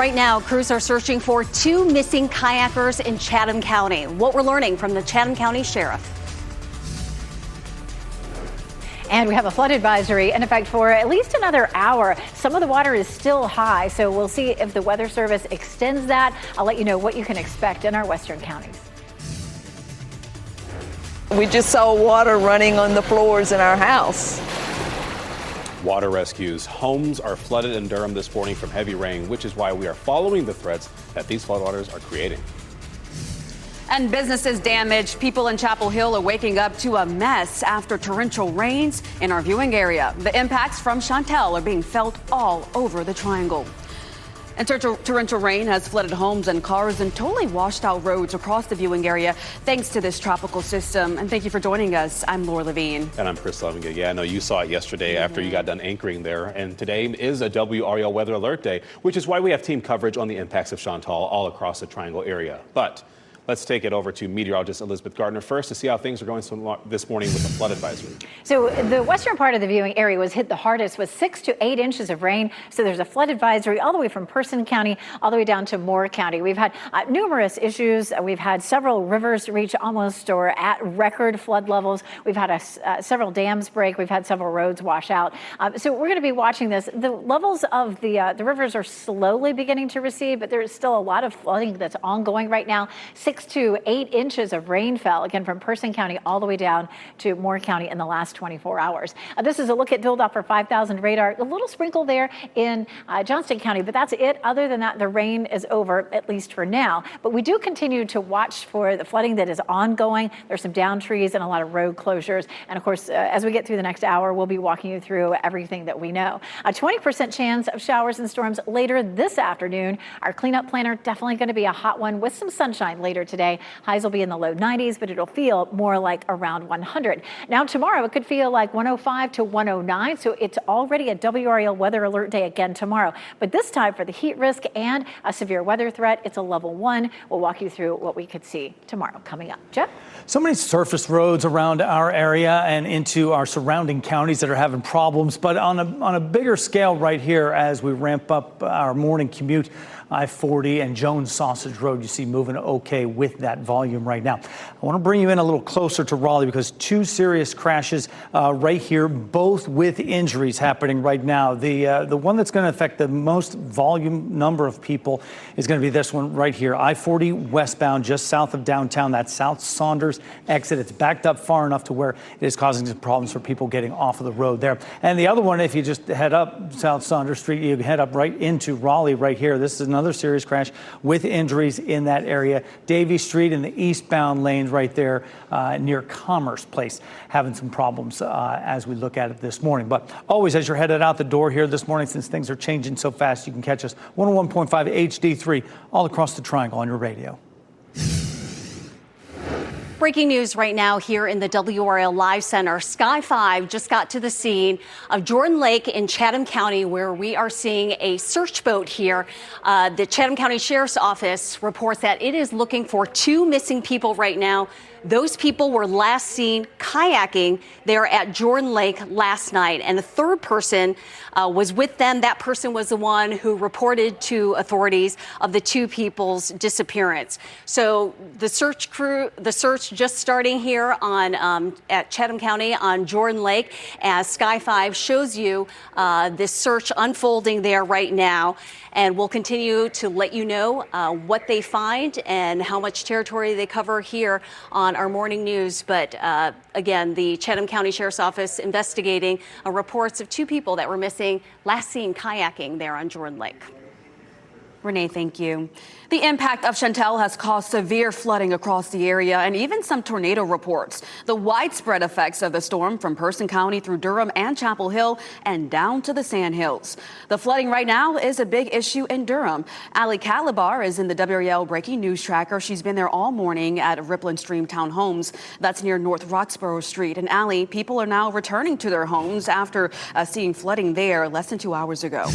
Right now, crews are searching for 2 missing kayakers in Chatham County. What we're learning from the Chatham County Sheriff. And we have a flood advisory in effect for at least another hour. Some of the water is still high, so we'll see if the Weather Service extends that. I'll let you know what you can expect in our western counties. We just saw water running on the floors in our house. Water rescues. Homes are flooded in Durham this morning from heavy rain, which is why we are following the threats that these floodwaters are creating. And businesses damaged. People in Chapel Hill are waking up to a mess after torrential rains in our viewing area. The impacts from Chantel are being felt all over the Triangle. And torrential rain has flooded homes and cars and totally washed out roads across the viewing area thanks to this tropical system. And thank you for joining us. I'm Laura Levine. And I'm Chris Levinga. Yeah, I know you saw it yesterday after you got done anchoring there. And today is a WRAL Weather Alert Day, which is why we have team coverage on the impacts of Chantal all across the Triangle area. But let's take it over to meteorologist Elizabeth Gardner first to see how things are going this morning with the flood advisory. So the western part of the viewing area was hit the hardest with 6 to 8 inches of rain. So there's a flood advisory all the way from Person County all the way down to Moore County. We've had numerous issues. We've had several rivers reach almost or at record flood levels. We've had several dams break. We've had several roads wash out. So we're going to be watching this. The levels of the rivers are slowly beginning to recede, but there is still a lot of flooding that's ongoing right now. 6 to 8 inches of rain fell, again, from Person County all the way down to Moore County in the last 24 hours. This is a look at Build-Doppler 5000 radar. A little sprinkle there in Johnston County, but that's it. Other than that, the rain is over, at least for now. But we do continue to watch for the flooding that is ongoing. There's some down trees and a lot of road closures. And of course, as we get through the next hour, we'll be walking you through everything that we know. A 20% chance of showers and storms later this afternoon. Our cleanup planner definitely going to be a hot one with some sunshine later today. Highs will be in the low 90s, but it'll feel more like around 100. Now tomorrow, it could feel like 105 to 109. So it's already a WRAL weather alert day again tomorrow. But this time for the heat risk and a severe weather threat, it's a level 1. We'll walk you through what we could see tomorrow coming up. Jeff? So many surface roads around our area and into our surrounding counties that are having problems. But on a bigger scale right here, as we ramp up our morning commute, I-40 and Jones Sausage Road, you see moving okay with that volume right now. I want to bring you in a little closer to Raleigh because 2 serious crashes right here, both with injuries happening right now. The one that's going to affect the most volume number of people is going to be this one right here. I-40 westbound just south of downtown, that South Saunders exit. It's backed up far enough to where it is causing some problems for people getting off of the road there. And the other one, if you just head up South Saunders Street, you head up right into Raleigh right here. This is another serious crash with injuries in that area. Davie Street in the eastbound lanes right there near Commerce Place having some problems as we look at it this morning. But always as you're headed out the door here this morning, since things are changing so fast, you can catch us 101.5 HD3 all across the Triangle on your radio. Breaking news right now here in the WRAL Live Center. Sky 5 just got to the scene of Jordan Lake in Chatham County, where we are seeing a search boat here. The Chatham County Sheriff's Office reports that it is looking for 2 missing people right now. Those people were last seen kayaking there at Jordan Lake last night, and a third person was with them. That person was the one who reported to authorities of the 2 people's disappearance. So the search just starting here on at Chatham County on Jordan Lake, as Sky 5 shows you this search unfolding there right now. And we'll continue to let you know what they find and how much territory they cover here on our morning news. But again, the Chatham County Sheriff's Office investigating reports of 2 people that were missing, last seen kayaking there on Jordan Lake. Renee, thank you. The impact of Chantel has caused severe flooding across the area and even some tornado reports. The widespread effects of the storm from Person County through Durham and Chapel Hill and down to the Sandhills. The flooding right now is a big issue in Durham. Ali Calabar is in the WRAL Breaking News Tracker. She's been there all morning at Ripland Stream Townhomes. That's near North Roxborough Street. And Ali, people are now returning to their homes after seeing flooding there less than 2 hours ago.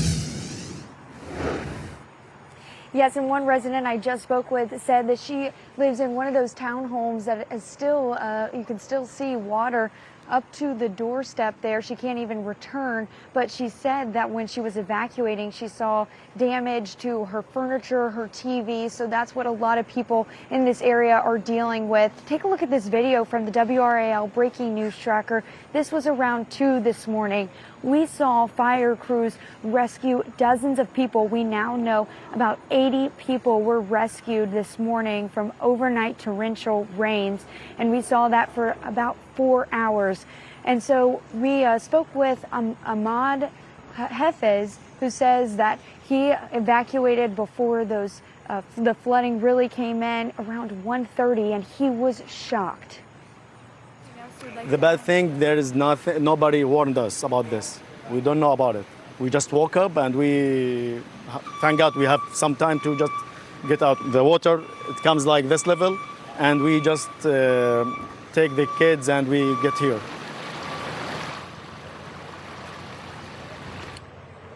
Yes, and one resident I just spoke with said that she lives in one of those townhomes that is still, you can still see water up to the doorstep there. She can't even return, but she said that when she was evacuating, she saw damage to her furniture, her TV. So that's what a lot of people in this area are dealing with. Take a look at this video from the WRAL breaking news tracker. This was around 2 this morning. We saw fire crews rescue dozens of people. We now know about 80 people were rescued this morning from overnight torrential rains, and we saw that for about 4 hours. And so we spoke with Ahmad Hafez, who says that he evacuated before those the flooding really came in around 1:30, and he was shocked. The bad thing, there is nothing, nobody warned us about this. We don't know about it. We just woke up and we, thank God we have some time to just get out. The water, it comes like this level, and we just take the kids and we get here.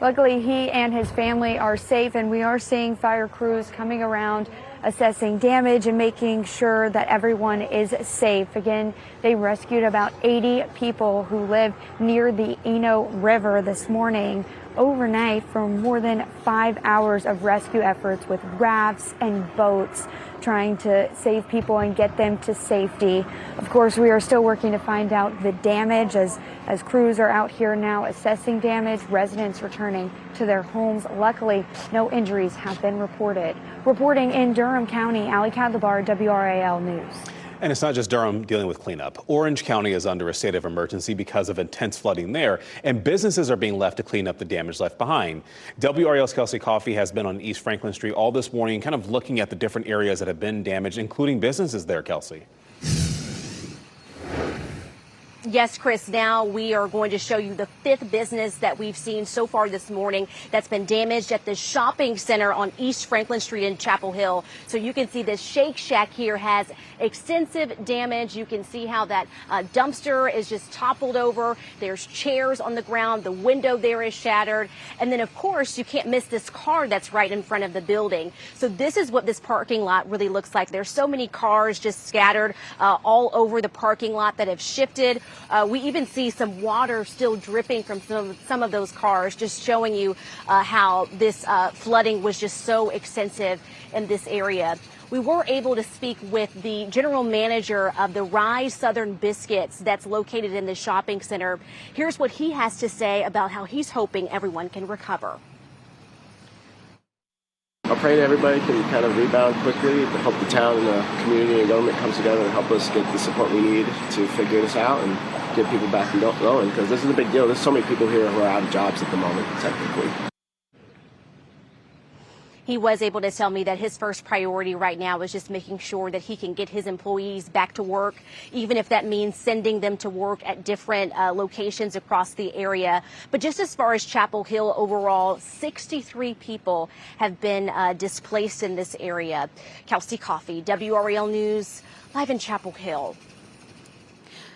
Luckily, he and his family are safe, and we are seeing fire crews coming around, assessing damage and making sure that everyone is safe. Again, they rescued about 80 people who live near the Eno River this morning overnight from more than 5 hours of rescue efforts with rafts and boats trying to save people and get them to safety. Of course, we are still working to find out the damage as crews are out here now assessing damage, residents returning to their homes. Luckily, no injuries have been reported. Reporting in Durham County, Ali Kadlabar, WRAL News. And it's not just Durham dealing with cleanup. Orange County is under a state of emergency because of intense flooding there, and businesses are being left to clean up the damage left behind. WRAL's Kelsey Coffey has been on East Franklin Street all this morning, kind of looking at the different areas that have been damaged, including businesses there, Kelsey. Yes, Chris, now we are going to show you the 5th business that we've seen so far this morning that's been damaged at the shopping center on East Franklin Street in Chapel Hill. So you can see this Shake Shack here has extensive damage. You can see how that dumpster is just toppled over. There's chairs on the ground. The window there is shattered. And then, of course, you can't miss this car that's right in front of the building. So this is what this parking lot really looks like. There's so many cars just scattered all over the parking lot that have shifted. We even see some water still dripping from some of those cars, just showing you how this flooding was just so extensive in this area. We were able to speak with the general manager of the Rise Southern Biscuits that's located in the shopping center. Here's what he has to say about how he's hoping everyone can recover. I pray that everybody can kind of rebound quickly to help the town and the community and government comes together and help us get the support we need to figure this out and get people back and going, because this is a big deal. There's so many people here who are out of jobs at the moment, technically. He was able to tell me that his first priority right now is just making sure that he can get his employees back to work, even if that means sending them to work at different locations across the area. But just as far as Chapel Hill overall, 63 people have been displaced in this area. Kelsey Coffey, WRAL News, live in Chapel Hill.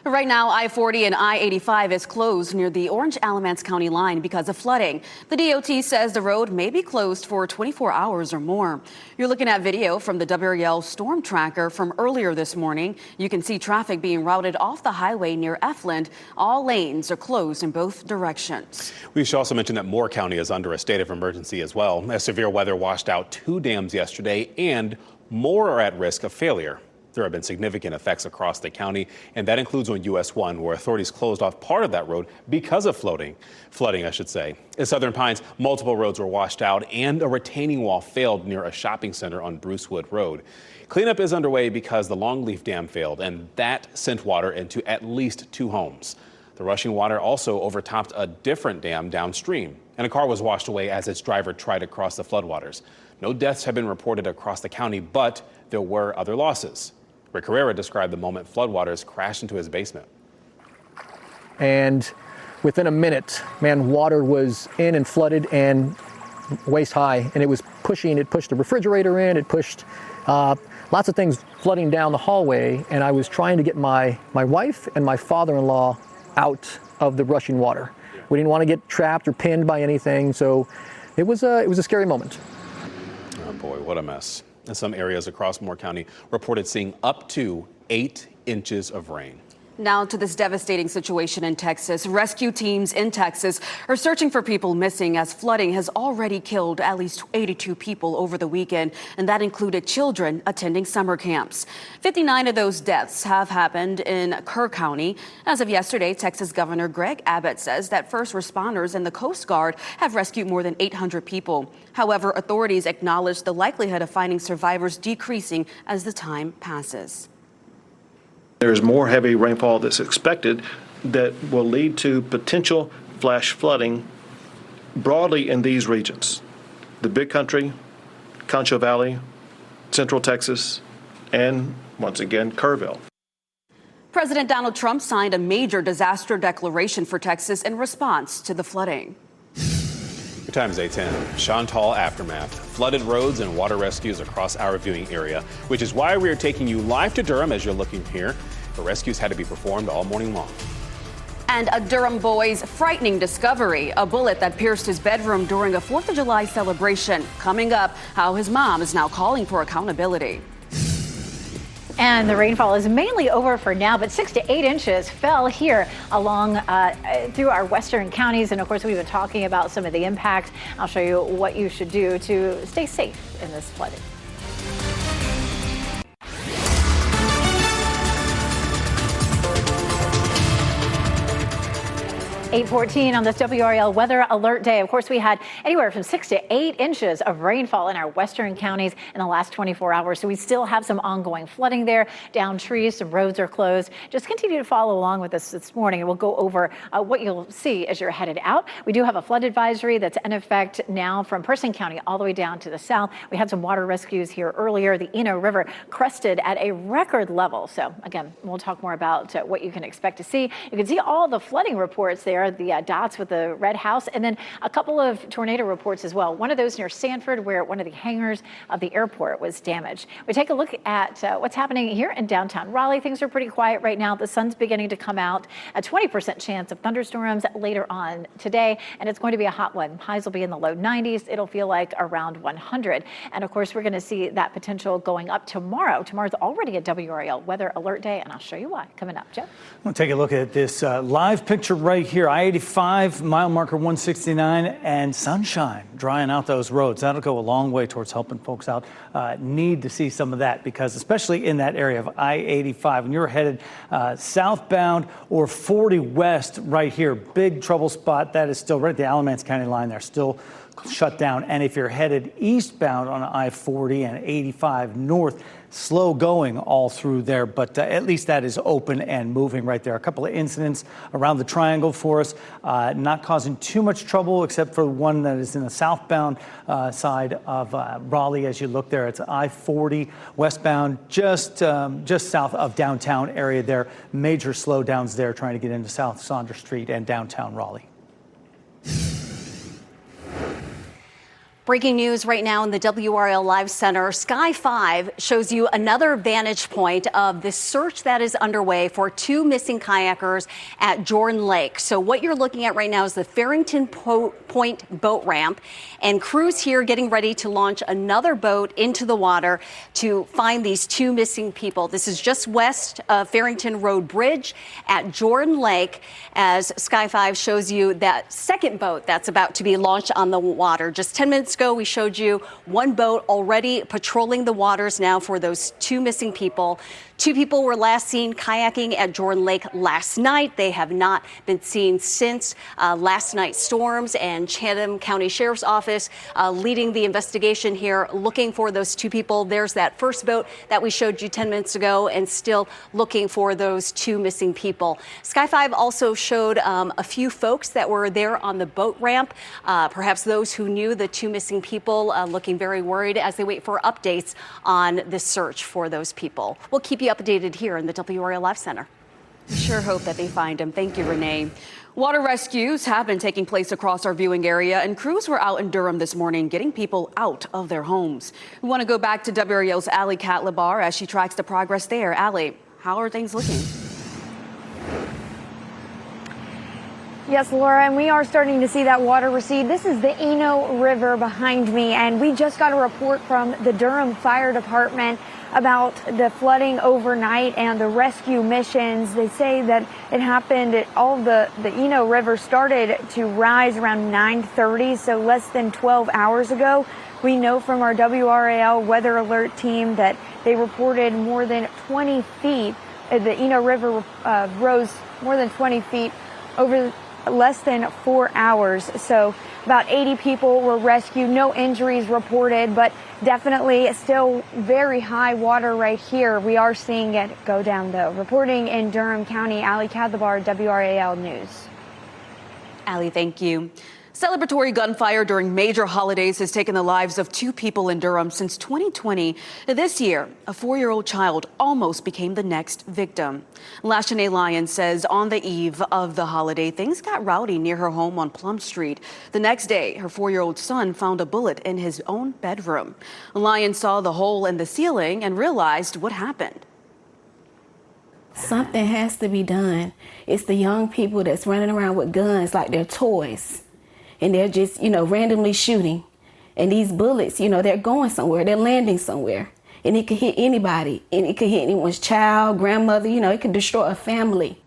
Right now, I-40 and I-85 is closed near the Orange-Alamance County line because of flooding. The DOT says the road may be closed for 24 hours or more. You're looking at video from the WRAL storm tracker from earlier this morning. You can see traffic being routed off the highway near Efland. All lanes are closed in both directions. We should also mention that Moore County is under a state of emergency as well, as severe weather washed out 2 dams yesterday, and more are at risk of failure. There have been significant effects across the county, and that includes on US 1, where authorities closed off part of that road because of flooding, I should say. In Southern Pines, multiple roads were washed out, and a retaining wall failed near a shopping center on Brucewood Road. Cleanup is underway because the Longleaf Dam failed, and that sent water into at least 2 homes. The rushing water also overtopped a different dam downstream, and a car was washed away as its driver tried to cross the floodwaters. No deaths have been reported across the county, but there were other losses. Rick Herrera described the moment floodwaters crashed into his basement. And within a minute, man, water was in and flooded and waist high, and it pushed the refrigerator in, it pushed lots of things flooding down the hallway, and I was trying to get my wife and my father-in-law out of the rushing water. We didn't want to get trapped or pinned by anything, so it was a scary moment. Oh boy. boy, what a mess. And some areas across Moore County reported seeing up to 8 inches of rain. Now to this devastating situation in Texas. Rescue teams in Texas are searching for people missing as flooding has already killed at least 82 people over the weekend, and that included children attending summer camps. 59 of those deaths have happened in Kerr County. As of yesterday, Texas Governor Greg Abbott says that first responders and the Coast Guard have rescued more than 800 people. However, authorities acknowledge the likelihood of finding survivors decreasing as the time passes. There's more heavy rainfall that's expected that will lead to potential flash flooding broadly in these regions: the Big Country, Concho Valley, Central Texas, and once again, Kerrville. President Donald Trump signed a major disaster declaration for Texas in response to the flooding. Your time is 8:10. Chantal aftermath, flooded roads and water rescues across our viewing area, which is why we are taking you live to Durham as you're looking here. The rescues had to be performed all morning long. And a Durham boy's frightening discovery, a bullet that pierced his bedroom during a 4th of July celebration. Coming up, how his mom is now calling for accountability. And the rainfall is mainly over for now, but 6 to 8 inches fell here along through our western counties. And of course, we've been talking about some of the impact. I'll show you what you should do to stay safe in this flooding. 8:14 on this WRAL weather alert day. Of course, we had anywhere from 6 to 8 inches of rainfall in our western counties in the last 24 hours. So we still have some ongoing flooding there, down trees, some roads are closed. Just continue to follow along with us this morning, and we'll go over what you'll see as you're headed out. We do have a flood advisory that's in effect now from Person County all the way down to the south. We had some water rescues here earlier. The Eno River crested at a record level. So again, we'll talk more about what you can expect to see. You can see all the flooding reports there. The dots with the red house, and then a couple of tornado reports as well. One of those near Sanford, where one of the hangars of the airport was damaged. We take a look at what's happening here in downtown Raleigh. Things are pretty quiet right now. The sun's beginning to come out. A 20% chance of thunderstorms later on today, and it's going to be a hot one. Highs will be in the low 90s. It'll feel like around 100. And of course, we're going to see that potential going up tomorrow. Tomorrow's already a WRAL weather alert day, and I'll show you why coming up. Jeff? We'll take a look at this live picture right here. I-85 mile marker 169 and sunshine drying out those roads. That'll go a long way towards helping folks out. Need to see some of that, because especially in that area of I-85, when you're headed southbound or 40 west right here, big trouble spot. That is still right at the Alamance County line there, still shut down. And if you're headed eastbound on I-40 and 85 north, slow going all through there, but at least that is open and moving right there. A couple of incidents around the triangle for us, not causing too much trouble except for one that is in the southbound side of Raleigh. As you look there, it's I-40 westbound, just south of downtown area there. Major slowdowns there trying to get into South Saunders Street and downtown Raleigh. Breaking news right now in the WRAL Live Center. Sky 5 shows you another vantage point of the search that is underway for 2 missing kayakers at Jordan Lake. So what you're looking at right now is the Farrington Point boat ramp, and crews here getting ready to launch another boat into the water to find these 2 missing people. This is just west of Farrington Road Bridge at Jordan Lake, as Sky 5 shows you that second boat that's about to be launched on the water. Just 10 minutes ago, we showed you one boat already patrolling the waters now for those 2 missing people. 2 people were last seen kayaking at Jordan Lake last night. They have not been seen since last night's storms, and Chatham County Sheriff's Office leading the investigation here, looking for those 2 people. There's that first boat that we showed you 10 minutes ago, and still looking for those 2 missing people. Sky 5 also showed a few folks that were there on the boat ramp, perhaps those who knew the 2 missing people, looking very worried as they wait for updates on the search for those people. We'll keep you updated here in the WRAL Live Center. Sure hope that they find him. Thank you, Renee. Water rescues have been taking place across our viewing area, and crews were out in Durham this morning getting people out of their homes. We want to go back to WRAL's Allie Catlabar as she tracks the progress there. Allie, how are things looking? Yes, Laura, and we are starting to see that water recede. This is the Eno River behind me, and we just got a report from the Durham Fire Department about the flooding overnight and the rescue missions. They say that it happened at the Eno River started to rise around 9:30, so less than 12 hours ago. We know from our WRAL weather alert team that they reported more than 20 feet. The Eno River rose more than 20 feet over less than 4 hours. So about 80 people were rescued, no injuries reported, but definitely still very high water right here. We are seeing it go down though. Reporting in Durham County, Ali Kadlabar, WRAL News. Ali, thank you. Celebratory gunfire during major holidays has taken the lives of 2 people in Durham since 2020. This year, a 4-year-old child almost became the next victim. Lashanae Lyons says on the eve of the holiday, things got rowdy near her home on Plum Street. The next day, her 4-year-old son found a bullet in his own bedroom. Lyons saw the hole in the ceiling and realized what happened. Something has to be done. It's the young people that's running around with guns like they're toys. And they're just, randomly shooting. And these bullets, they're going somewhere. They're landing somewhere. And it could hit anybody. And it could hit anyone's child, grandmother, it could destroy a family.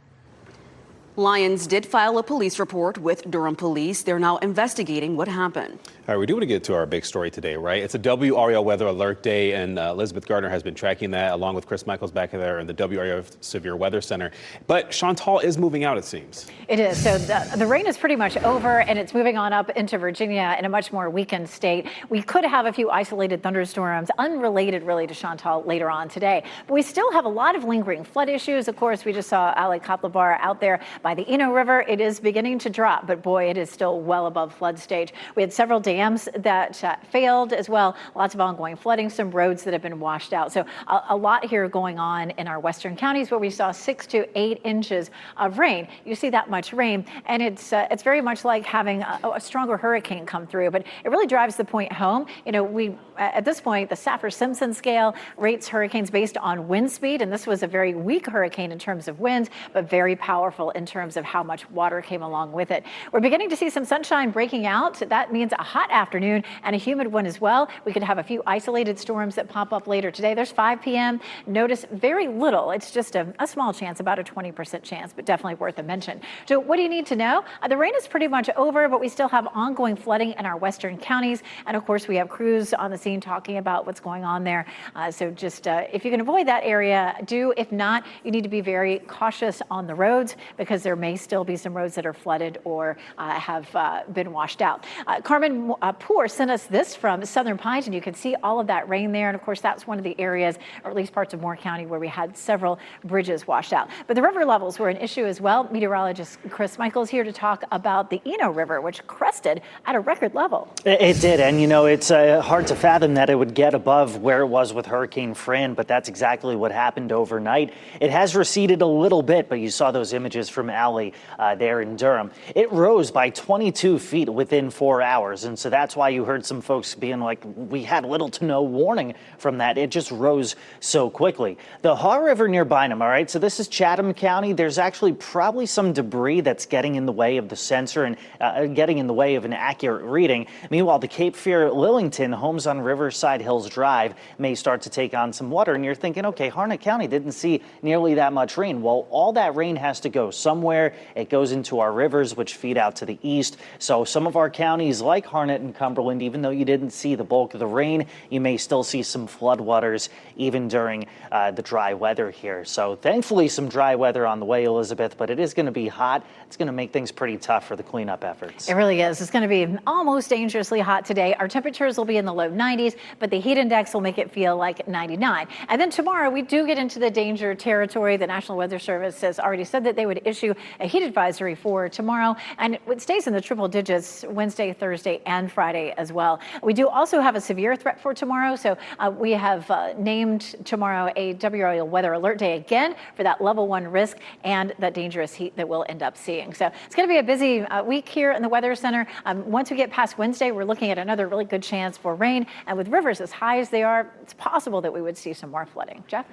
Lyons did file a police report with Durham Police. They're now investigating what happened. All right, we do want to get to our big story today, right? It's a WRAL Weather Alert Day, and Elizabeth Gardner has been tracking that along with Chris Michaels back there in the WRAL Severe Weather Center. But Chantal is moving out, it seems. It is. So the rain is pretty much over, and it's moving on up into Virginia in a much more weakened state. We could have a few isolated thunderstorms, unrelated really to Chantal, later on today. But we still have a lot of lingering flood issues. Of course, we just saw Ali Kadlabar out there by the Eno River. It is beginning to drop, but boy, it is still well above flood stage. We had several dams that failed as well. Lots of ongoing flooding, some roads that have been washed out. So a lot here going on in our western counties where we saw 6 to 8 inches of rain. You see that much rain, and it's very much like having a stronger hurricane come through, but it really drives the point home. We at this point, the Saffir-Simpson scale rates hurricanes based on wind speed, and this was a very weak hurricane in terms of winds, but very powerful in terms of how much water came along with it. We're beginning to see some sunshine breaking out. That means a hot afternoon and a humid one as well. We could have a few isolated storms that pop up later today. There's 5 p.m. Notice very little. It's just a small chance, about a 20% chance, but definitely worth a mention. So what do you need to know? The rain is pretty much over, but we still have ongoing flooding in our western counties. And of course, we have crews on the scene talking about what's going on there. So just if you can avoid that area, do. If not, you need to be very cautious on the roads because there may still be some roads that are flooded or have been washed out. Carmen Poor sent us this from Southern Pines, and you can see all of that rain there. And of course, that's one of the areas, or at least parts of Moore County, where we had several bridges washed out. But the river levels were an issue as well. Meteorologist Chris Michaels here to talk about the Eno River, which crested at a record level. It did, and it's hard to fathom that it would get above where it was with Hurricane Fran, but that's exactly what happened overnight. It has receded a little bit, but you saw those images from Ali there in Durham. It rose by 22 feet within 4 hours, and so that's why you heard some folks being like, we had little to no warning from that. It just rose so quickly. The Haw River near Bynum, all right, so this is Chatham County. There's actually probably some debris that's getting in the way of the sensor and getting in the way of an accurate reading. Meanwhile, the Cape Fear Lillington homes on Riverside Hills Drive may start to take on some water, and you're thinking, okay, Harnett County didn't see nearly that much rain. Well, all that rain has to go somewhere. It goes into our rivers, which feed out to the east. So some of our counties like Harnett and Cumberland, even though you didn't see the bulk of the rain, you may still see some floodwaters even during the dry weather here. So thankfully some dry weather on the way, Elizabeth, but it is going to be hot. It's going to make things pretty tough for the cleanup efforts. It really is. It's going to be almost dangerously hot today. Our temperatures will be in the low 90s, but the heat index will make it feel like 99. And then tomorrow we do get into the danger territory. The National Weather Service has already said that they would issue a heat advisory for tomorrow, and it stays in the triple digits Wednesday, Thursday, and Friday as well. We do also have a severe threat for tomorrow, so we have named tomorrow a WRAL Weather Alert Day again for that level 1 risk and that dangerous heat that we'll end up seeing. So it's going to be a busy week here in the Weather Center. Once we get past Wednesday, we're looking at another really good chance for rain, and with rivers as high as they are, it's possible that we would see some more flooding. Jeff?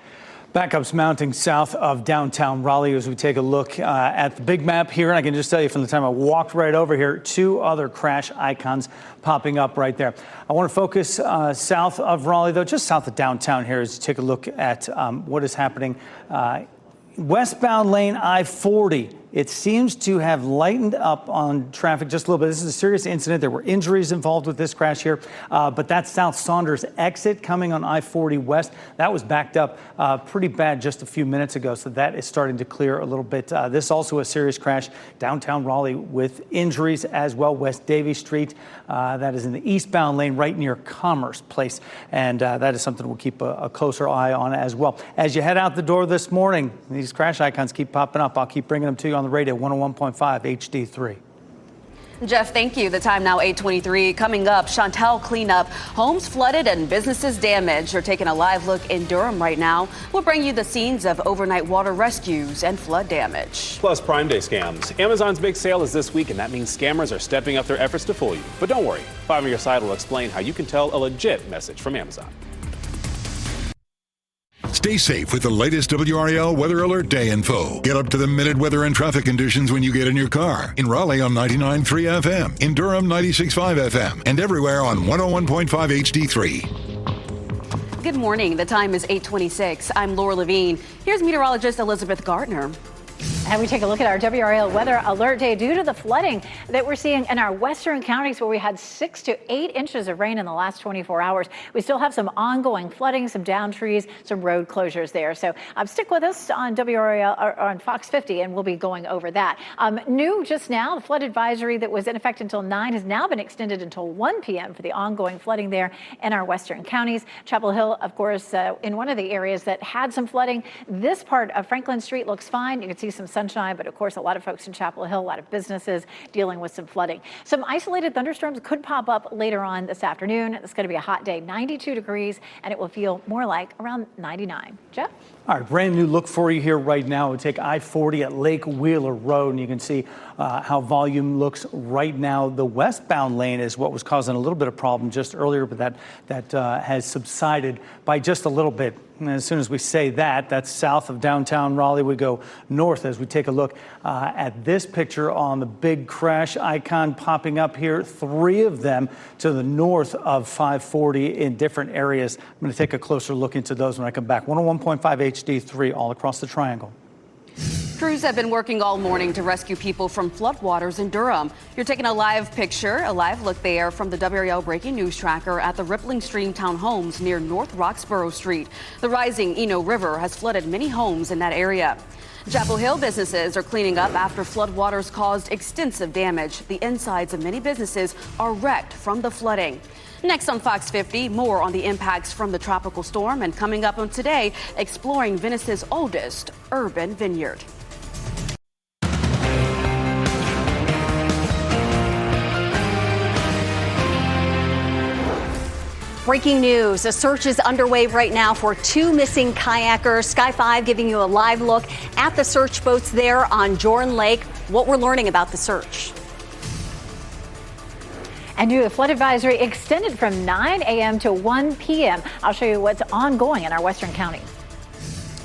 Backups mounting south of downtown Raleigh as we take a look at the big map here. And I can just tell you from the time I walked right over here, 2 other crash icons popping up right there. I want to focus south of Raleigh, though, just south of downtown here, as you take a look at what is happening. Westbound lane I-40. It seems to have lightened up on traffic just a little bit. This is a serious incident. There were injuries involved with this crash here, but that South Saunders exit coming on I-40 West, that was backed up pretty bad just a few minutes ago, so that is starting to clear a little bit. This also a serious crash downtown Raleigh with injuries as well. West Davie Street, that is in the eastbound lane right near Commerce Place, and that is something we'll keep a closer eye on as well. As you head out the door this morning, these crash icons keep popping up. I'll keep bringing them to you on the radio, 101.5 HD3. Jeff, thank you. The time now 8:23. Coming up, Chantel cleanup. Homes flooded and businesses damaged. You're taking a live look in Durham right now. We'll bring you the scenes of overnight water rescues and flood damage. Plus Prime Day scams. Amazon's big sale is this week, and that means scammers are stepping up their efforts to fool you. But don't worry, 5 on your side will explain how you can tell a legit message from Amazon. Stay safe with the latest WRAL Weather Alert Day info. Get up to the minute weather and traffic conditions when you get in your car. In Raleigh on 99.3 FM, in Durham 96.5 FM, and everywhere on 101.5 HD3. Good morning. The time is 8:26. I'm Laura Levine. Here's meteorologist Elizabeth Gardner. And we take a look at our WRAL Weather Alert Day due to the flooding that we're seeing in our western counties, where we had 6 to 8 inches of rain in the last 24 hours. We still have some ongoing flooding, some down trees, some road closures there. So stick with us on WRAL or on Fox 50, and we'll be going over that. New just now, the flood advisory that was in effect until 9 has now been extended until 1 p.m. for the ongoing flooding there in our western counties. Chapel Hill, of course, in one of the areas that had some flooding. This part of Franklin Street looks fine. You can see some sunshine, but of course a lot of folks in Chapel Hill, a lot of businesses dealing with some flooding. Some isolated thunderstorms could pop up later on this afternoon. It's going to be a hot day, 92 degrees, and it will feel more like around 99. Jeff? All right, brand new look for you here right now. We take I-40 at Lake Wheeler Road, and you can see how volume looks right now. The westbound lane is what was causing a little bit of problem just earlier, but that has subsided by just a little bit. And as soon as we say that, that's south of downtown Raleigh. We go north as we take a look at this picture on the big crash icon popping up here. 3 of them to the north of 540 in different areas. I'm going to take a closer look into those when I come back. 101.5 HD3 all across the triangle. Crews have been working all morning to rescue people from floodwaters in Durham. You're taking a live picture, a live look there from the WRAL Breaking News Tracker at the Rippling Stream Townhomes near North Roxborough Street. The rising Eno River has flooded many homes in that area. Chapel Hill businesses are cleaning up after floodwaters caused extensive damage. The insides of many businesses are wrecked from the flooding. Next on Fox 50, more on the impacts from the tropical storm, and coming up on Today, exploring Venice's oldest urban vineyard. Breaking news, a search is underway right now for 2 missing kayakers. Sky 5 giving you a live look at the search boats there on Jordan Lake. What we're learning about the search. And new flood advisory extended from 9 a.m. to 1 p.m. I'll show you what's ongoing in our western counties.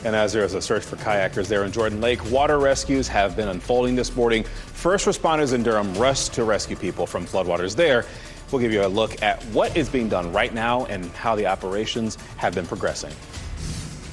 And as there is a search for kayakers there in Jordan Lake, water rescues have been unfolding this morning. First responders in Durham rushed to rescue people from floodwaters there. We'll give you a look at what is being done right now and how the operations have been progressing.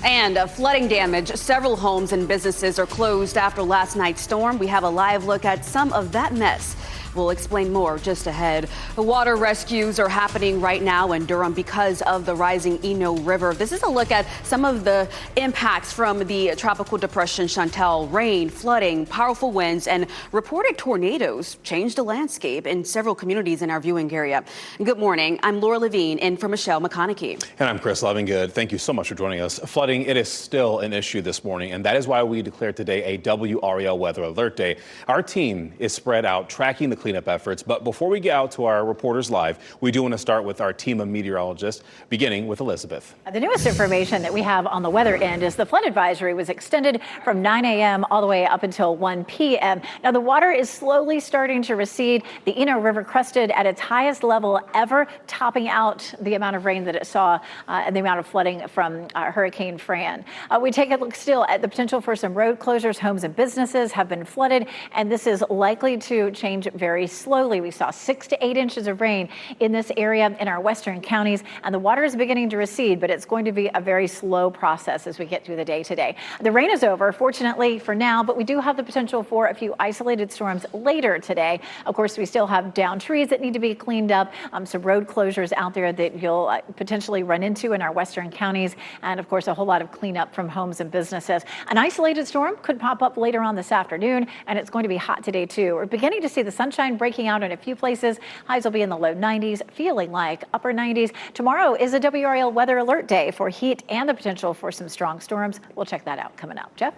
And flooding damage. Several homes and businesses are closed after last night's storm. We have a live look at some of that mess. We'll explain more just ahead. The water rescues are happening right now in Durham because of the rising Eno River. This is a look at some of the impacts from the tropical depression Chantel. Rain, flooding, powerful winds, and reported tornadoes changed the landscape in several communities in our viewing area. Good morning. I'm Laura Levine in for Michelle McConaughey. And I'm Chris Lovingood. Thank you so much for joining us. Flooding, it is still an issue this morning, and that is why we declared today a WRAL Weather Alert Day. Our team is spread out tracking the cleanup efforts. But before we get out to our reporters live, we do want to start with our team of meteorologists, beginning with Elizabeth. The newest information that we have on the weather end is the flood advisory was extended from 9 a.m. all the way up until 1 p.m. Now, the water is slowly starting to recede. The Eno River crested at its highest level ever, topping out the amount of rain that it saw and the amount of flooding from Hurricane Fran. We take a look still at the potential for some road closures. Homes and businesses have been flooded, and this is likely to change very slowly. We saw 6 to 8 inches of rain in this area in our western counties, and the water is beginning to recede, but it's going to be a very slow process as we get through the day today. The rain is over, fortunately for now, but we do have the potential for a few isolated storms later today. Of course, we still have downed trees that need to be cleaned up, some road closures out there that you'll potentially run into in our western counties, and of course, a whole lot of cleanup from homes and businesses. An isolated storm could pop up later on this afternoon, and it's going to be hot today too. We're beginning to see the sunshine breaking out in a few places. Highs will be in the low 90s, feeling like upper 90s. Tomorrow is a WRAL weather alert day for heat and the potential for some strong storms. We'll check that out coming up. Jeff?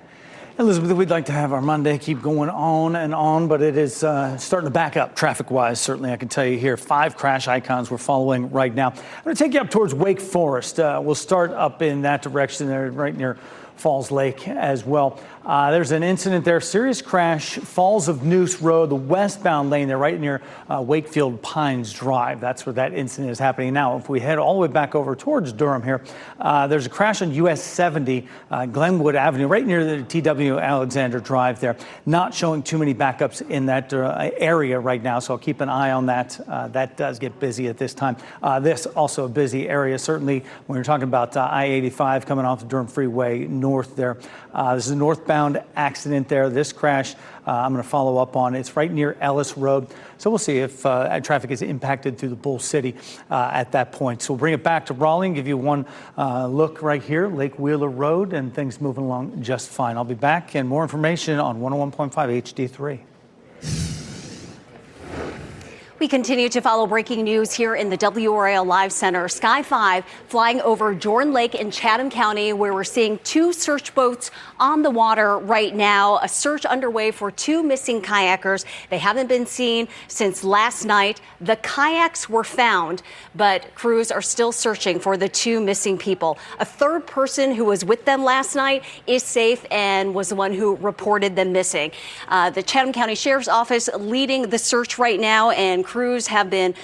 Elizabeth, we'd like to have our Monday keep going on and on, but it is starting to back up traffic-wise. Certainly, I can tell you here, 5 crash icons we're following right now. I'm going to take you up towards Wake Forest. We'll start up in that direction there, right near Falls Lake as well. There's an incident there, serious crash, Falls of Noose Road, the westbound lane there, right near Wakefield Pines Drive. That's where that incident is happening now. If we head all the way back over towards Durham here, there's a crash on US 70, Glenwood Avenue, right near the TW Alexander Drive there. Not showing too many backups in that area right now, so I'll keep an eye on that. That does get busy at this time. This also a busy area, certainly when you're talking about I-85 coming off the Durham Freeway north there. This is a northbound accident there. This crash I'm going to follow up on. It's right near Ellis Road. So we'll see if traffic is impacted through the Bull City at that point. So we'll bring it back to Raleigh and give you one look right here, Lake Wheeler Road, and things moving along just fine. I'll be back and more information on 101.5 HD3. We continue to follow breaking news here in the WRAL Live Center. Sky 5 flying over Jordan Lake in Chatham County, where we're seeing 2 search boats on the water right now. A search underway for 2 missing kayakers. They haven't been seen since last night. The kayaks were found, but crews are still searching for the 2 missing people. A third person who was with them last night is safe and was the one who reported them missing. The Chatham County Sheriff's Office leading the search right now, and crews have been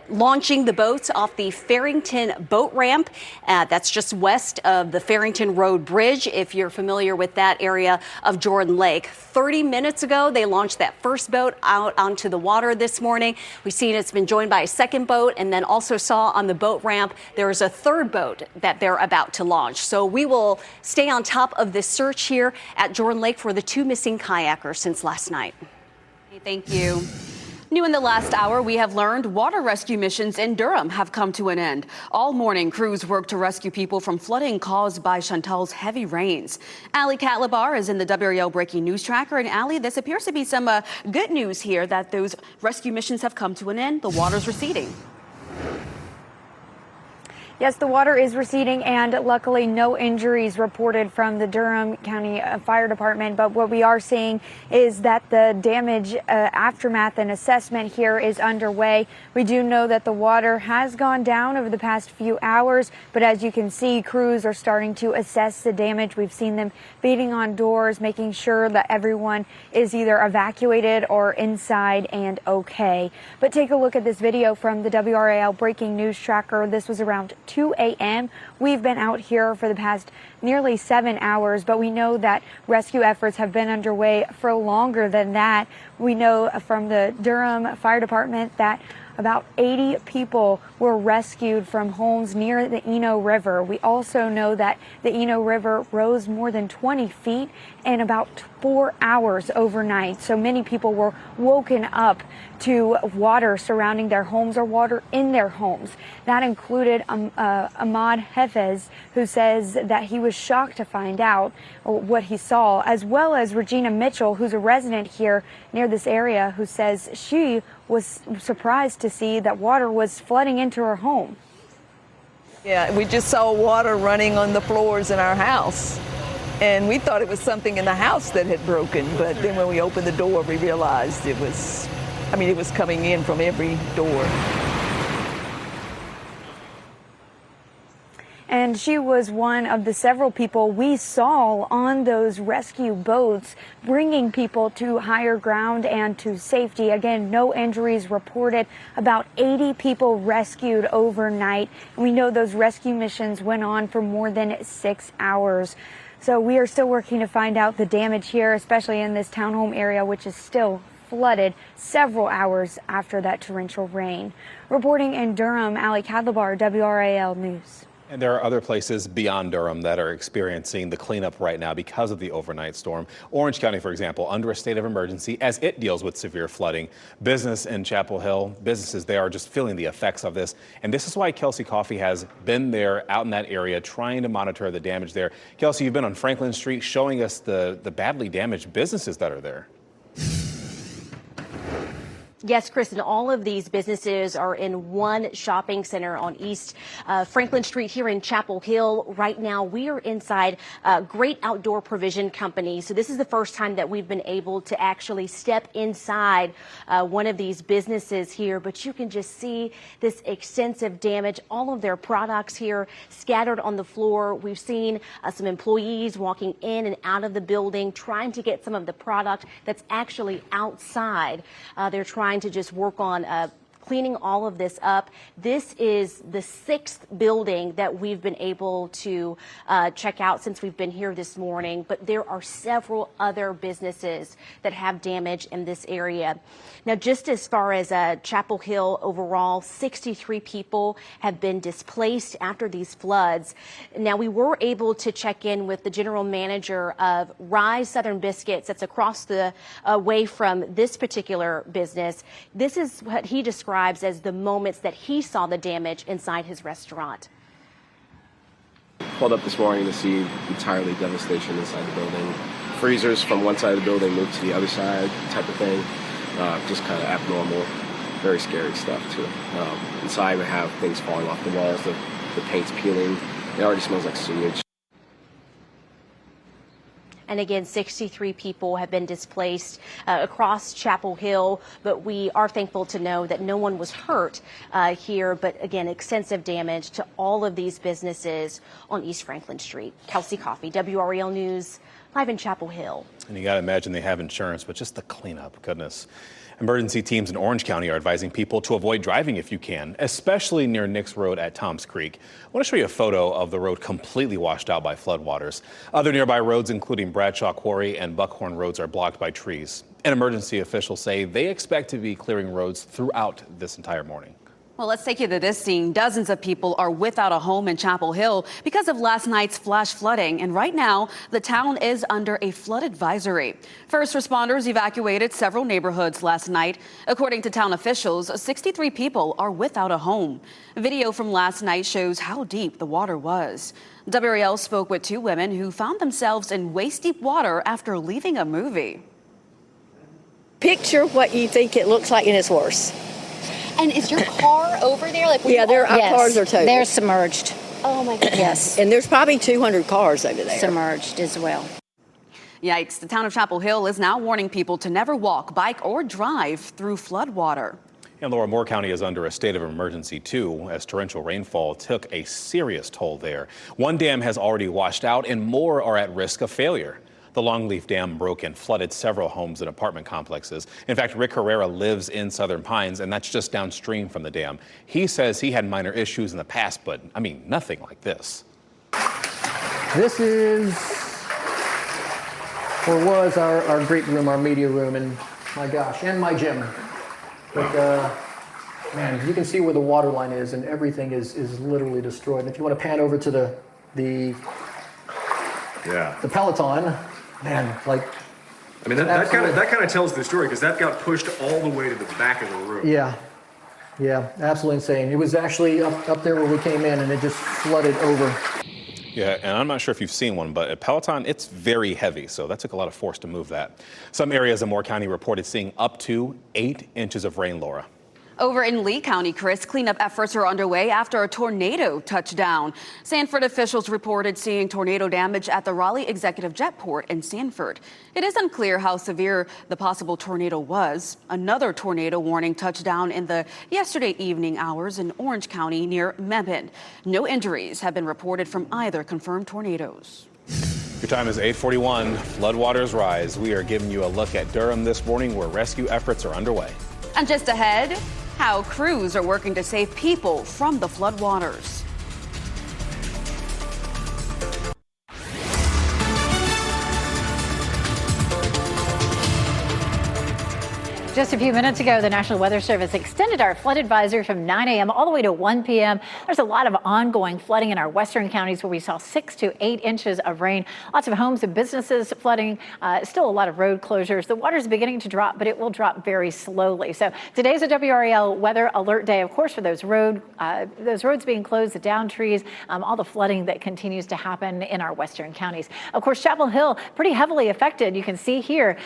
launching the boats off the Farrington boat ramp. That's just west of the Farrington Road Bridge, if you're familiar with that area of Jordan Lake. 30 minutes ago, they launched that first boat out onto the water this morning. We've seen it's been joined by a second boat, and then also saw on the boat ramp there is a third boat that they're about to launch. So we will stay on top of this search here at Jordan Lake for the 2 missing kayakers since last night. Thank you. New in the last hour, we have learned water rescue missions in Durham have come to an end. All morning, crews worked to rescue people from flooding caused by Chantal's heavy rains. Allie Catlabar is in the WRAL Breaking News Tracker. And Allie, this appears to be some good news here that those rescue missions have come to an end. The water's receding. Yes, the water is receding, and luckily no injuries reported from the Durham County Fire Department. But what we are seeing is that the damage aftermath and assessment here is underway. We do know that the water has gone down over the past few hours, but as you can see, crews are starting to assess the damage. We've seen them beating on doors, making sure that everyone is either evacuated or inside and okay. But take a look at this video from the WRAL Breaking News Tracker. This was around 2 a.m. We've been out here for the past nearly 7 hours, but we know that rescue efforts have been underway for longer than that. We know from the Durham Fire Department that about 80 people were rescued from homes near the Eno River. We also know that the Eno River rose more than 20 feet in about 4 hours overnight. So many people were woken up to water surrounding their homes or water in their homes. That included Ahmad Hafez, who says that he was shocked to find out what he saw, as well as Regina Mitchell, who's a resident here near this area, who says she was surprised to see that water was flooding into her home. Yeah, we just saw water running on the floors in our house, and we thought it was something in the house that had broken, but then when we opened the door, we realized it was I mean, it was coming in from every door. And she was one of the several people we saw on those rescue boats, bringing people to higher ground and to safety. Again, no injuries reported. About 80 people rescued overnight. We know those rescue missions went on for more than 6 hours. So we are still working to find out the damage here, especially in this townhome area, which is still flooded several hours after that torrential rain. Reporting in Durham, Ali Kadlabar, WRAL News. And there are other places beyond Durham that are experiencing the cleanup right now because of the overnight storm. Orange County, for example, under a state of emergency as it deals with severe flooding. Business in Chapel Hill, businesses there are just feeling the effects of this. And this is why Kelsey Coffey has been there out in that area trying to monitor the damage there. Kelsey, you've been on Franklin Street showing us the badly damaged businesses that are there. Yes, Chris, and all of these businesses are in one shopping center on East Franklin Street here in Chapel Hill. Right now, we are inside Great Outdoor Provision Company. So this is the first time that we've been able to actually step inside one of these businesses here. But you can just see this extensive damage. All of their products here scattered on the floor. We've seen some employees walking in and out of the building, trying to get some of the product that's actually outside. They're trying to just work on cleaning all of this up. This is the 6th building that we've been able to check out since we've been here this morning, but there are several other businesses that have damage in this area. Now, just as far as Chapel Hill overall, 63 people have been displaced after these floods. Now, we were able to check in with the general manager of Rise Southern Biscuits that's across the way from this particular business. This is what he describes as the moments that he saw the damage inside his restaurant. Pulled up this morning to see entirely devastation inside the building. Freezers from one side of the building moved to the other side, type of thing. Just kind of abnormal, very scary stuff too. Inside we have things falling off the walls, the paint's peeling. It already smells like sewage. And again, 63 people have been displaced across Chapel Hill, but we are thankful to know that no one was hurt here. But again, extensive damage to all of these businesses on East Franklin Street. Kelsey Coffey, WRAL News, live in Chapel Hill. And you got to imagine they have insurance, but just the cleanup, goodness. Emergency teams in Orange County are advising people to avoid driving if you can, especially near Nix Road at Toms Creek. I want to show you a photo of the road completely washed out by floodwaters. Other nearby roads, including Bradshaw Quarry and Buckhorn roads, are blocked by trees. And emergency officials say they expect to be clearing roads throughout this entire morning. Well, let's take you to this scene. Dozens of people are without a home in Chapel Hill because of last night's flash flooding. And right now, the town is under a flood advisory. First responders evacuated several neighborhoods last night. According to town officials, 63 people are without a home. Video from last night shows how deep the water was. WRAL spoke with 2 women who found themselves in waist-deep water after leaving a movie. Picture what you think it looks like, and it's worse. And is your car over there? Like, yeah, our cars are totaled. They're submerged. Oh my goodness. Yes, and there's probably 200 cars over there. Submerged as well. Yikes. The town of Chapel Hill is now warning people to never walk, bike, or drive through floodwater. And Laura, Moore County is under a state of emergency, too, as torrential rainfall took a serious toll there. One dam has already washed out and more are at risk of failure. The Longleaf Dam broke and flooded several homes and apartment complexes. In fact, Rick Herrera lives in Southern Pines, and that's just downstream from the dam. He says he had minor issues in the past, but, I mean, nothing like this. This is, or was, our great room, our media room, and my gosh, and my gym. But, man, you can see where the water line is, and everything is literally destroyed. And if you want to pan over to the Peloton, man, like, I mean, that kind of tells the story, because that got pushed all the way to the back of the room. Yeah, absolutely insane. It was actually up there where we came in, and it just flooded over. Yeah, and I'm not sure if you've seen one, but at Peloton, it's very heavy, so that took a lot of force to move that. Some areas in Moore County reported seeing up to 8 inches of rain, Laura. Over in Lee County, Chris, cleanup efforts are underway after a tornado touched down. Sanford officials reported seeing tornado damage at the Raleigh Executive Jetport in Sanford. It is unclear how severe the possible tornado was. Another tornado warning touched down in the yesterday evening hours in Orange County near Mebane. No injuries have been reported from either confirmed tornadoes. Your time is 8:41. Floodwaters rise. We are giving you a look at Durham this morning, where rescue efforts are underway. And just ahead, how crews are working to save people from the floodwaters. Just a few minutes ago, the National Weather Service extended our flood advisory from 9 a.m. all the way to 1 p.m. There's a lot of ongoing flooding in our western counties where we saw 6 to 8 inches of rain. Lots of homes and businesses flooding. Still a lot of road closures. The water's beginning to drop, but it will drop very slowly. So today's a WRAL weather alert day, of course, for those roads being closed, the downed trees, all the flooding that continues to happen in our western counties. Of course, Chapel Hill pretty heavily affected. You can see here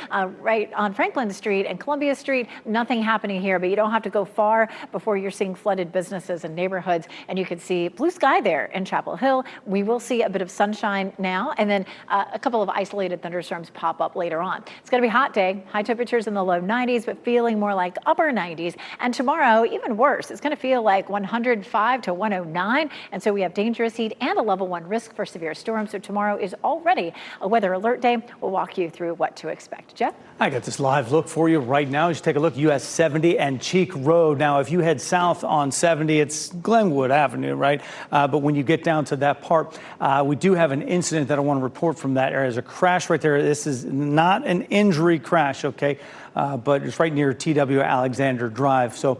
right on Franklin Street and Columbia Street, nothing happening here, but you don't have to go far before you're seeing flooded businesses and neighborhoods. And you can see blue sky there in Chapel Hill. We will see a bit of sunshine now, and then a couple of isolated thunderstorms pop up later on. It's going to be a hot day, high temperatures in the low 90s, but feeling more like upper 90s. And tomorrow, even worse, it's going to feel like 105 to 109. And so we have dangerous heat and a level 1 risk for severe storms. So tomorrow is already a weather alert day. We'll walk you through what to expect. Jeff? I got this live look for you right now. Just take a look, US 70 and Cheek Road. Now, if you head south on 70, it's Glenwood Avenue, right? But when you get down to that part, we do have an incident that I want to report from that area. There's a crash right there. This is not an injury crash, okay? But it's right near TW Alexander Drive. So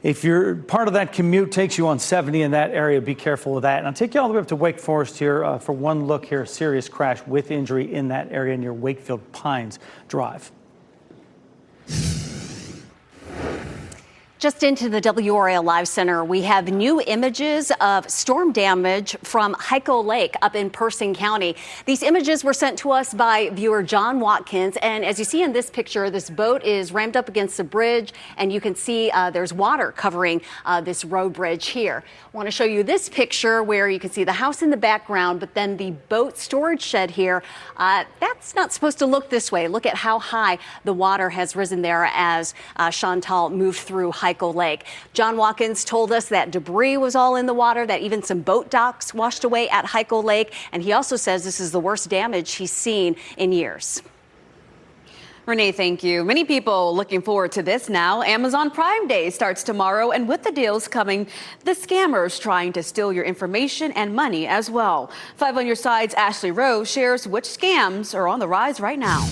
if you're part of that commute takes you on 70 in that area, be careful of that. And I'll take you all the way up to Wake Forest here for one look here. Serious crash with injury in that area near Wakefield Pines Drive. Just into the WRAL Live Center, we have new images of storm damage from Hyco Lake up in Person County. These images were sent to us by viewer John Watkins. And as you see in this picture, this boat is rammed up against the bridge, and you can see there's water covering this road bridge here. I want to show you this picture where you can see the house in the background, but then the boat storage shed here. That's not supposed to look this way. Look at how high the water has risen there as Chantal moved through Hyco Lake. John Watkins told us that debris was all in the water, that even some boat docks washed away at Hyco Lake. And he also says this is the worst damage he's seen in years. Renee, thank you. Many people looking forward to this now. Amazon Prime Day starts tomorrow, and with the deals coming, the scammers trying to steal your information and money as well. 5 on your side's Ashley Rowe shares which scams are on the rise right now.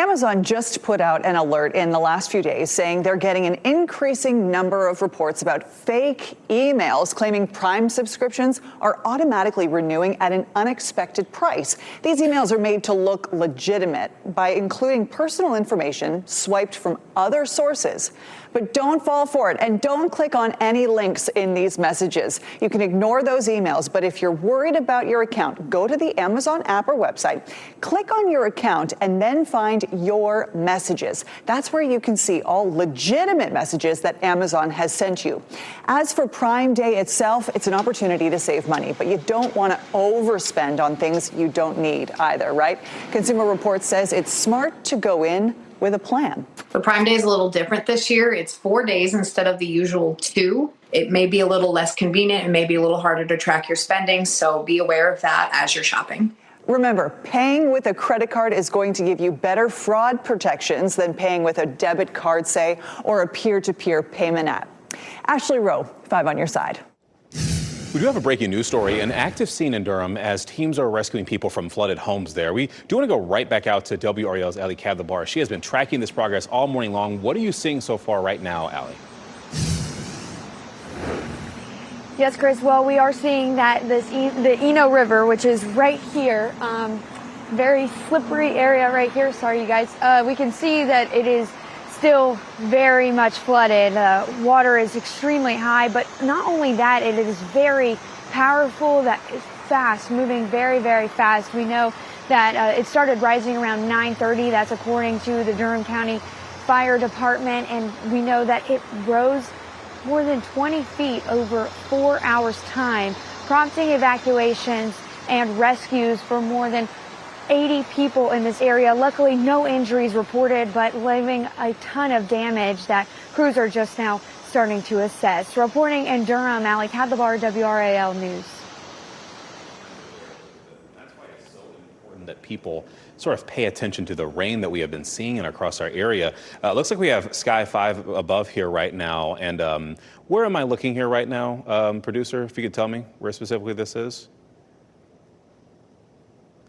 Amazon just put out an alert in the last few days saying they're getting an increasing number of reports about fake emails claiming Prime subscriptions are automatically renewing at an unexpected price. These emails are made to look legitimate by including personal information swiped from other sources. But don't fall for it, and don't click on any links in these messages. You can ignore those emails, but if you're worried about your account, go to the Amazon app or website, click on your account, and then find your messages. That's where you can see all legitimate messages that Amazon has sent you. As for Prime Day itself, it's an opportunity to save money, but you don't want to overspend on things you don't need either, right? Consumer Reports says it's smart to go in with a plan. The Prime Day is a little different this year. It's 4 days instead of the usual 2. It may be a little less convenient and maybe a little harder to track your spending, so be aware of that as you're shopping. Remember, paying with a credit card is going to give you better fraud protections than paying with a debit card, say, or a peer-to-peer payment app. Ashley Rowe, 5 on your side. We do have a breaking news story, an active scene in Durham as teams are rescuing people from flooded homes there. We do want to go right back out to WRAL's Ali Kadlabar. She has been tracking this progress all morning long. What are you seeing so far right now, Ali? Yes, Chris. Well, we are seeing that the Eno River, which is right here, very slippery area right here. Sorry, you guys. We can see that it is still very much flooded. Water is extremely high, but not only that, it is very powerful, that is fast, moving very, very fast. We know that it started rising around 9:30. That's according to the Durham County fire department, and we know that it rose more than 20 feet over 4 hours' time, prompting evacuations and rescues for more than 80 people in this area. Luckily, no injuries reported, but leaving a ton of damage that crews are just now starting to assess. Reporting in Durham, Allie Cadlabar, WRAL News. That's why it's so important that people sort of pay attention to the rain that we have been seeing across our area. Looks like we have Sky 5 above here right now. And where am I looking here right now, producer, if you could tell me where specifically this is?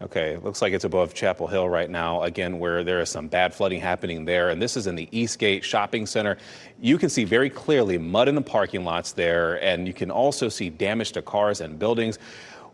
Okay, looks like it's above Chapel Hill right now, again, where there is some bad flooding happening there. And this is in the Eastgate Shopping Center. You can see very clearly mud in the parking lots there, and you can also see damage to cars and buildings.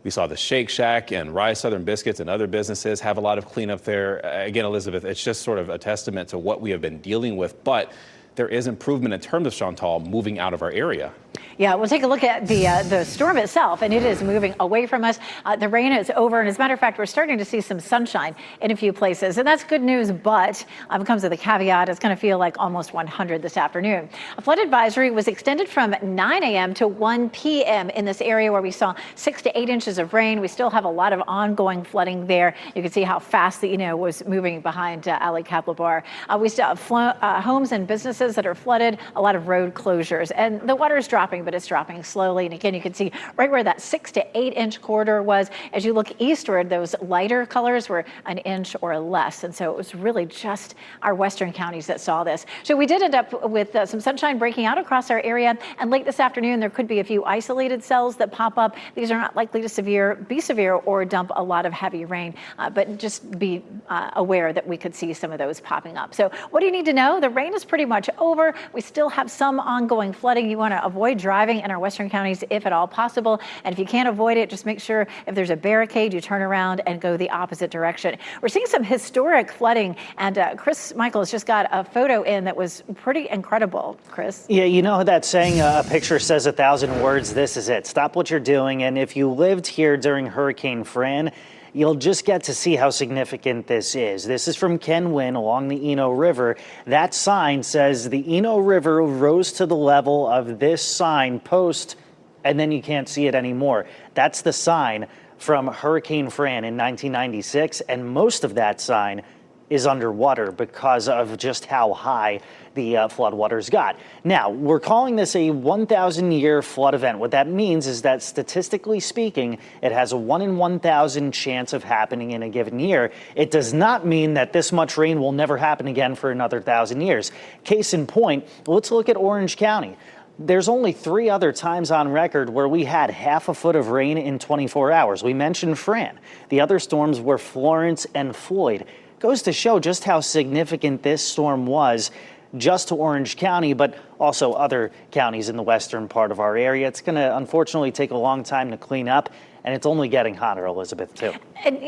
We saw the Shake Shack and Rise Southern Biscuits and other businesses have a lot of cleanup there. Again, Elizabeth, it's just sort of a testament to what we have been dealing with. But there is improvement in terms of Chantal moving out of our area. Yeah, we'll take a look at the storm itself, and it is moving away from us. The rain is over, and as a matter of fact, we're starting to see some sunshine in a few places, and that's good news, but it comes with a caveat. It's going to feel like almost 100 this afternoon. A flood advisory was extended from 9 a.m. to 1 p.m. in this area where we saw 6 to 8 inches of rain. We still have a lot of ongoing flooding there. You can see how fast the was moving behind Allie Cadlabar. We still have homes and businesses that are flooded, a lot of road closures, and the water is dropping, but it's dropping slowly. And again, you can see right where that 6 to 8 inch corridor was. As you look eastward, those lighter colors were an inch or less. And so it was really just our western counties that saw this. So we did end up with some sunshine breaking out across our area. And late this afternoon, there could be a few isolated cells that pop up. These are not likely to be severe or dump a lot of heavy rain, but just be aware that we could see some of those popping up. So what do you need to know? The rain is pretty much over. We still have some ongoing flooding. You want to avoid driving in our western counties if at all possible. And if you can't avoid it, just make sure if there's a barricade, you turn around and go the opposite direction. We're seeing some historic flooding, and Chris Michaels just got a photo in that was pretty incredible. Chris? Yeah, you know that saying, a picture says 1,000 words. This is it. Stop what you're doing. And if you lived here during Hurricane Fran, you'll just get to see how significant this is. This is from Ken Wynn along the Eno River. That sign says the Eno River rose to the level of this sign post, and then you can't see it anymore. That's the sign from Hurricane Fran in 1996, and most of that sign is underwater because of just how high the floodwaters got. Now, we're calling this a 1,000-year flood event. What that means is that statistically speaking, it has a 1 in 1,000 chance of happening in a given year. It does not mean that this much rain will never happen again for another 1,000 years. Case in point, let's look at Orange County. There's only 3 other times on record where we had half a foot of rain in 24 hours. We mentioned Fran. The other storms were Florence and Floyd. Goes to show just how significant this storm was just to Orange County, but also other counties in the western part of our area. It's going to unfortunately take a long time to clean up, and it's only getting hotter, Elizabeth, too. And,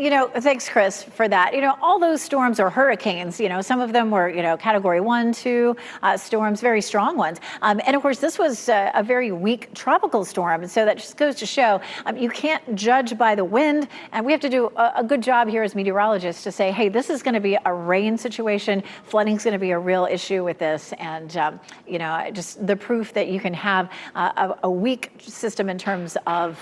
thanks, Chris, for that. All those storms are hurricanes. Some of them were, category 1, 2 storms, very strong ones. And of course, this was a very weak tropical storm. And so that just goes to show you can't judge by the wind. And we have to do a good job here as meteorologists to say, hey, this is going to be a rain situation. Flooding's going to be a real issue with this. And, just the proof that you can have a weak system in terms of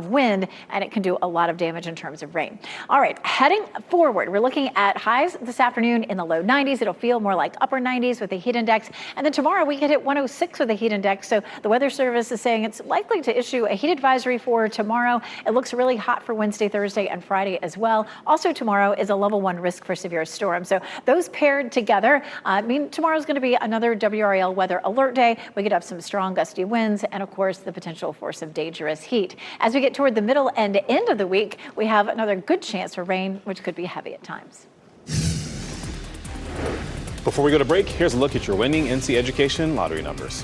wind, and it can do a lot of damage in terms of rain. All right, heading forward, we're looking at highs this afternoon in the low 90s. It'll feel more like upper 90s with the heat index. And then tomorrow we could hit 106 with the heat index. So the Weather Service is saying it's likely to issue a heat advisory for tomorrow. It looks really hot for Wednesday, Thursday, and Friday as well. Also tomorrow is a level 1 risk for severe storm. So those paired together mean tomorrow's going to be another WRAL weather alert day. We could have some strong gusty winds and, of course, the potential for some dangerous heat. As we get toward the middle and end of the week, we have another good chance for rain, which could be heavy at times. Before we go to break, here's a look at your winning NC Education lottery numbers.